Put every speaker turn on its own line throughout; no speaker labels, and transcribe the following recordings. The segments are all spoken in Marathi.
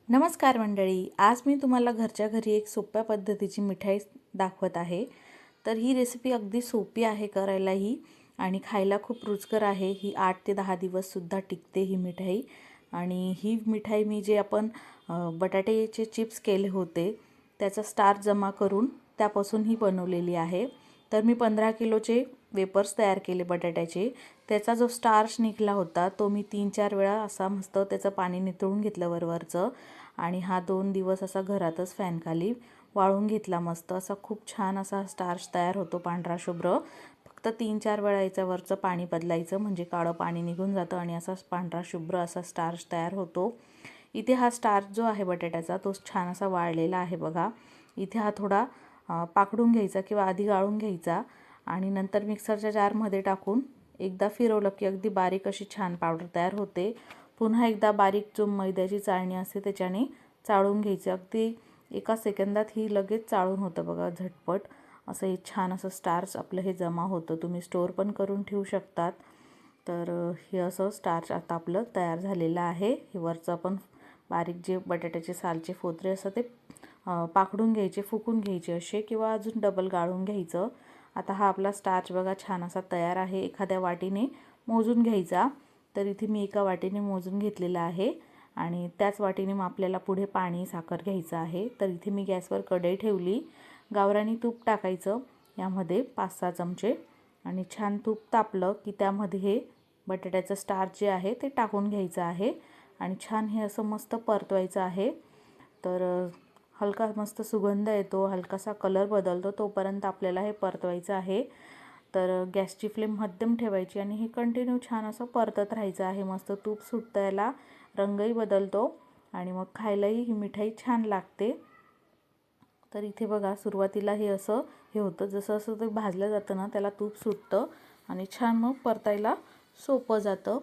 नमस्कार मंडळी, आज मी तुम्हाला घरच्या घरी एक सोप्या पद्धतीची मिठाई दाखवत आहे। तर ही रेसिपी अगदी सोपी आहे करायलाही आणि खायला खूप रुचकर आहे। ही 8 ते 10 दिवस सुद्धा टिकते ही मिठाई। आणि ही मिठाई मी जे आपण बटाट्याचे चिप्स केले होते त्याचा स्टार्च जमा करून त्यापासून ही बनवलेली आहे। तर मी 15 किलोचे वेपर्स तयार केले बटाट्याचे। त्याचा जो स्टार्च निघला होता तो मी 3-4 वेळा असा मस्त त्याचं पाणी निथळून घेतलं वरवरचं आणि हा 2 दिवस असा घरातच फॅन खाली वाळून घेतला। मस्त असा खूप छान असा स्टार्च तयार होतो पांढरा शुभ्र। फक्त 3-4 वेळा याच्या वरचं पाणी बदलायचं म्हणजे काळं पाणी निघून जातं आणि असा पांढरा शुभ्र असा स्टार्च तयार होतो। इथे हा स्टार्च जो आहे बटाट्याचा तो छान असा वाळलेला आहे बघा। इथे हा थोडा पाकडून घ्यायचा किंवा आधी गाळून घ्यायचा आणि नंतर मिक्सरच्या जारमध्ये टाकून एकदा फिरवलं की अगदी बारीक अशी छान पावडर तयार होते। पुन्हा एकदा बारीक जो मैद्याची चाळणी असते त्याच्याने चाळून घ्यायची। अगदी एका सेकंदात ही लगेच चाळून होतं बघा, झटपट असं हे छान असं स्टार्च आपलं हे जमा होतं। तुम्ही स्टोअर पण करून ठेवू शकतात। तर हे असं स्टार्च आता आपलं तयार झालेलं आहे। हे वरचं आपण बारीक जे बटाट्याचे सालचे फोतरे असतात ते पाकडून घ्यायचे, फुकून घ्यायचे असे किंवा अजून डबल गाळून घ्यायचं। आता हा आपला स्टार्च बघा छान असा तयार आहे। एखाद्या वाटीने मोजून घ्यायचा। तर इथे मी एका वाटीने मोजून घेतलेला आहे आणि त्याच वाटीने मग आपल्याला पुढे पाणी साखर घ्यायचं आहे। तर इथे मी गॅसवर कढई ठेवली, गावरानी तूप टाकायचं यामध्ये 5-6 चमचे आणि छान तूप तापलं की त्यामध्ये हे बटाट्याचं स्टार्च जे आहे ते टाकून घ्यायचं आहे आणि छान हे असं मस्त परतवायचं आहे। तर हलका मस्त सुगंध येतो, हलकासा कलर बदलतो तोपर्यंत आपल्याला हे परतवायचं आहे। तर गॅसची फ्लेम मध्यम ठेवायची आणि हे कंटिन्यू छान असं परतत राहायचं आहे। मस्त तूप सुटतं, याला रंगही बदलतो आणि मग खायलाही ही मिठाई छान लागते। तर इथे बघा सुरुवातीला हे असं हे होतं, जसं असं ते भाजलं जातं ना त्याला तूप सुटतं आणि छान मग परतायला सोपं जातं।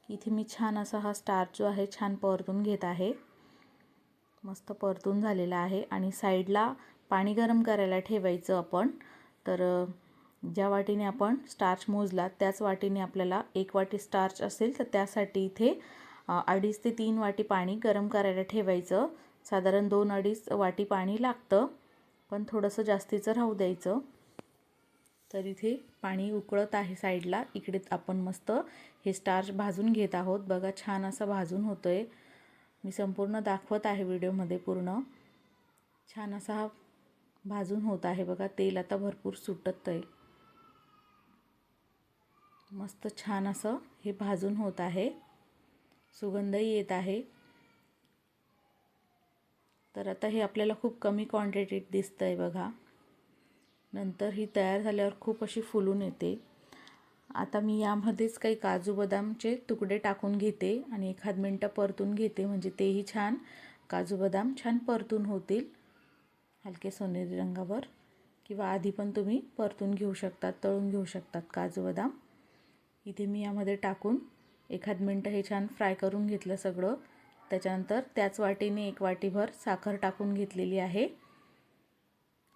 इथे मी छान असा हा स्टार्च जो आहे छान परतून घेत आहे। मस्त परतून झालेला आहे आणि साईडला पाणी गरम करायला ठेवायचं आपण। तर ज्या वाटीने आपण स्टार्च मोजला त्याच वाटीने आपल्याला 1 वाटी स्टार्च असेल तर त्यासाठी इथे 2.5 ते 3 वाटी पाणी गरम करायला ठेवायचं। साधारण 2-2.5 वाटी पाणी लागतं, पण थोडंसं जास्तीचं राहू द्यायचं। तर इथे पाणी उकळत आहे साईडला, इकडे आपण मस्त हे स्टार्च भाजून घेत आहोत। बघा छान असं भाजून होतंय, मी संपूर्ण दाखवत आहे व्हिडिओमध्ये पूर्ण। छान असा हा भाजून होत आहे बघा, तेल आता भरपूर सुटत आहे। मस्त छान असं हे भाजून होत आहे, सुगंधही येत आहे। तर आता हे आपल्याला खूप कमी क्वांटिटीत दिसतंय बघा, नंतर ही तयार झाल्यावर खूप अशी फुलून येते। आता मी यामध्येच काही काजू बदामचे तुकडे टाकून घेते आणि एखाद मिनटं परतून घेते, म्हणजे तेही छान काजू बदाम छान परतून होतील हलके सोनेरी रंगावर। किंवा आधी पण तुम्ही परतून घेऊ शकतात, तळून घेऊ शकतात काजू बदाम। इथे मी यामध्ये टाकून एखाद मिनटं हे छान फ्राय करून घेतलं सगळं। त्याच्यानंतर त्याच वाटीने 1 वाटीभर साखर टाकून घेतलेली आहे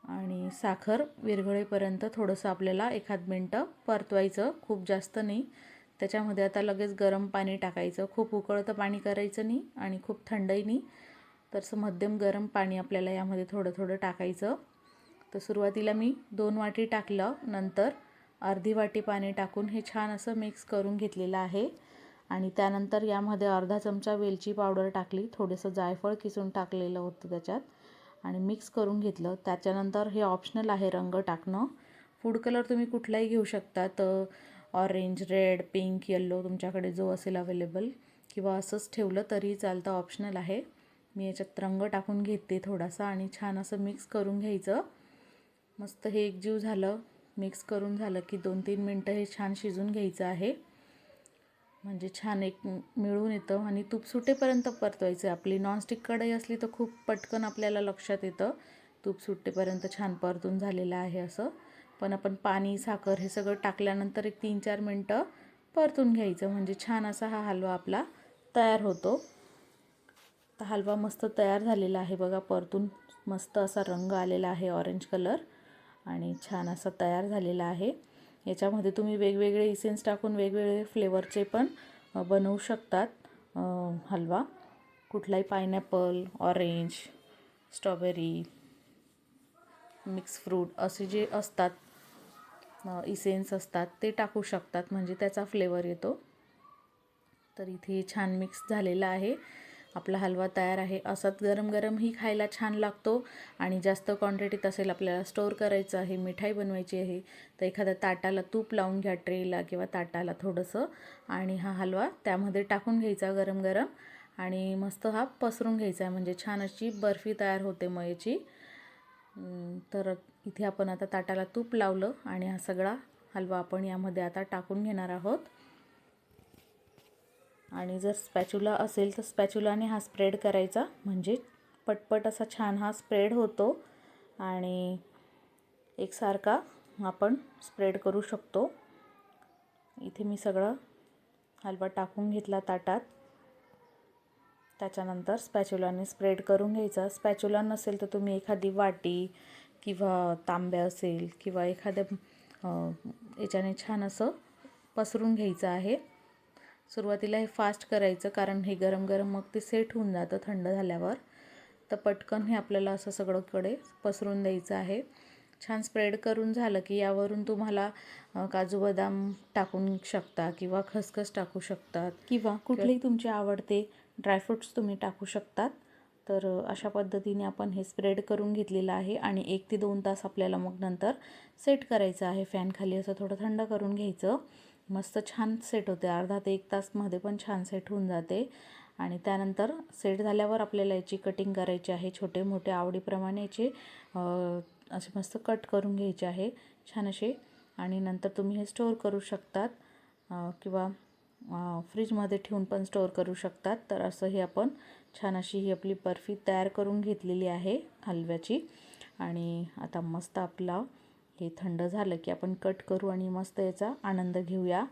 आणि साखर विरघळेपर्यंत थोडंसं आपल्याला एखाद मिनटं परतवायचं, खूप जास्त नाही। त्याच्यामध्ये आता लगेच गरम पाणी टाकायचं, खूप उकळतं पाणी करायचं नाही आणि खूप थंडही नाही। तसं मध्यम गरम पाणी आपल्याला यामध्ये थोडं थोडं टाकायचं। तर सुरुवातीला मी 2 वाटी टाकलं, नंतर अर्धी वाटी पाणी टाकून हे छान असं मिक्स करून घेतलेलं आहे आणि त्यानंतर यामध्ये अर्धा चमचा वेलची पावडर टाकली, थोडंसं जायफळ किसून टाकलेलं होतं त्याच्यात आणि मिक्स करून घेतलं। त्याच्यानंतर हे ऑप्शनल आहे रंग टाकणं, फूड कलर तुम्ही कुठलाही घेऊ शकता, तर ऑरेंज, रेड, पिंक, येल्लो तुमच्याकडे जो असेल अवेलेबल, किंवा असंच ठेवलं तरी चालतं, ऑप्शनल आहे। मी याच्यात रंग टाकून घेते थोडासा आणि छान असं मिक्स करून घ्यायचं। मस्त हे एकजीव झालं, मिक्स करून झालं की 2-3 मिनटं हे छान शिजून घ्यायचं आहे, म्हणजे छान एक मिळून येतं आणि तूप सुटेपर्यंत परतवायचं। आपली नॉनस्टिक कढई असली तर खूप पटकन आपल्याला लक्षात येतं तूप सुटेपर्यंत छान परतून झालेलं आहे असं। पण आपण पाणी, साखर हे सगळं टाकल्यानंतर एक 3-4 मिनटं परतून घ्यायचं, म्हणजे छान असा हा हलवा आपला तयार होतो। तर हलवा मस्त तयार झालेला आहे बघा, परतून मस्त असा रंग आलेला आहे, ऑरेंज कलर, आणि छान असा तयार झालेला आहे। याच्यामध्ये तुम्ही वेगवेगळे इसेन्स टाकून वेगवेगळे फ्लेवरचे पण बनवू शकतात हलवा। कुठलाही pineapple, orange, strawberry, mix fruit असे जे असतात, इसेन्स असतात ते टाकू शकतात, म्हणजे त्याचा फ्लेवर येतो. तर इथे छान मिक्स झालेला आहे. आपला हलवा तयार आहे. असाच गरम गरमही खायला छान लागतो आणि जास्त क्वांटिटीत असेल, आपल्याला स्टोअर करायचं आहे, मिठाई बनवायची आहे, तर एखाद्या ताटाला तूप लावून घ्या, ट्रेला किंवा ताटाला थोडंसं, आणि हा हलवा त्यामध्ये टाकून घ्यायचा गरम गरम आणि मस्त हा पसरून घ्यायचा आहे, म्हणजे छान अशी बर्फी तयार होते मग याची. तर इथे आपण आता ताटाला तूप लावलं आणि हा सगळा हलवा आपण यामध्ये आता टाकून घेणार आहोत. आणि जर स्पॅच्युला असेल तर स्पॅच्युलाने हा स्प्रेड करायचा, म्हणजे पटपट असा छान हा स्प्रेड होतो आणि एकसारखा आपण स्प्रेड करू शकतो. इथे मी सगळं हलवा टाकून घेतला ताटात. त्याच्यानंतर स्पॅच्युलाने स्प्रेड करून घ्यायचा. स्पॅच्युला नसेल तर तुम्ही एखादी वाटी किंवा तांब्या असेल किंवा एखाद्या याच्याने छान असं पसरून घ्यायचं आहे. सुरुवातीला हे फास्ट करायचं, कारण हे गरम गरम मग ते सेट होऊन जातं थंड झाल्यावर. तर पटकन हे आपल्याला असं सगळीकडे पसरून द्यायचं आहे. छान स्प्रेड करून झालं की यावरून तुम्हाला काजू बदाम टाकून शकता किंवा खसखस टाकू शकतात किंवा कुठलेही तुमचे आवडते ड्रायफ्रूट्स तुम्ही टाकू शकतात. तर अशा पद्धतीने आपण हे स्प्रेड करून घेतलेलं आहे आणि 1 ते 2 तास आपल्याला मग नंतर सेट करायचं आहे. फॅनखाली असं थोडं थंड करून घ्यायचं. मस्त छान सेट होते. अर्धा ते 1 तासमध्ये पण छान सेट होऊन जाते. आणि त्यानंतर सेट झाल्यावर आपल्याला याची कटिंग करायची आहे. छोटे मोठे आवडीप्रमाणे याचे असे मस्त कट करून घ्यायचे आहे छान असे. आणि नंतर तुम्ही हे स्टोअर करू शकतात किंवा फ्रीजमध्ये ठेवून पण स्टोअर करू शकतात. तर असं हे आपण छान अशी ही आपली बर्फी तयार करून घेतलेली आहे हलव्याची. आणि आता मस्त आपला हे थंड झालं की आपण कट करू आणि मस्त याचा आनंद घेऊया.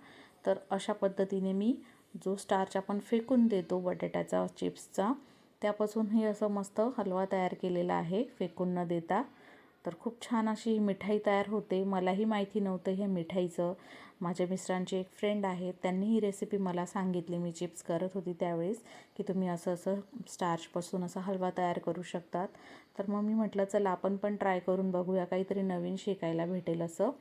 तर अशा पद्धतीने मी जो स्टार्च आपण फेकून देतो बटाट्याचा चिप्सचा, त्यापासून हे असं मस्त हलवा तयार केलेला आहे फेकून न देता. तर खूप छान अशी ही मिठाई तयार होते. मलाही माहिती नव्हतं हे मिठाईचं. माझ्या मिस्टरांचे एक फ्रेंड आहेत, त्यांनी ही रेसिपी मला सांगितली. मी चिप्स करत होती त्यावेळेस, की तुम्ही असं असं स्टार्चपासून असा हलवा तयार करू शकतात. तर मग मी म्हटलं चला आपण पण ट्राय करून बघूया, काहीतरी नवीन शिकायला भेटेल असं.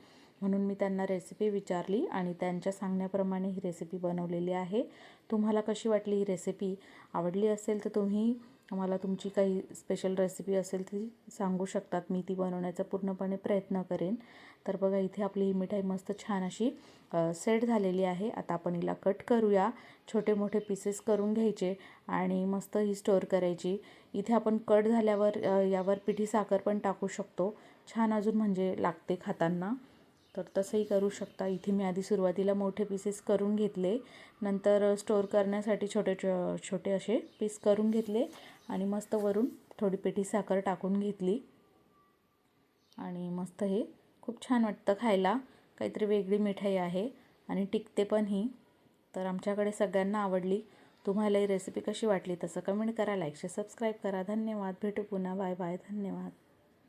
म्हणून मी त्यांना रेसिपी विचारली आणि त्यांच्या सांगण्याप्रमाणे ही रेसिपी बनवलेली आहे. तुम्हाला कशी वाटली ही रेसिपी? आवडली असेल तर तुम्ही मला तुमची काही स्पेशल रेसिपी असेल ती सांगू शकतात. मी ती बनवण्याचा पूर्णपणे प्रयत्न करेन. तर बघा इथे आपली ही मिठाई मस्त छान अशी सेट झालेली आहे. आता आपण हिला कट करूया. छोटे मोठे पीसेस करून घ्यायचे आणि मस्त ही स्टोअर करायची. इथे आपण कट झाल्यावर यावर पिठी साखर पण टाकू शकतो. छान अजून म्हणजे लागते खाताना. तर तसंही करू शकता. इथे मी आधी सुरुवातीला मोठे पीसेस करून घेतले, नंतर स्टोअर करण्यासाठी छोटे असे पीस करून घेतले आणि मस्त वरून थोडी पिठी साखर टाकून घेतली. आणि मस्त हे खूप छान वाटतं खायला. काहीतरी वेगळी मिठाई आहे आणि टिकते पण ही. तर आमच्याकडे सगळ्यांना आवडली. तुम्हाला ही रेसिपी कशी वाटली तसं कमेंट करा, लाईक शेअर सबस्क्राईब करा. धन्यवाद. भेटू पुन्हा. Bye bye. धन्यवाद.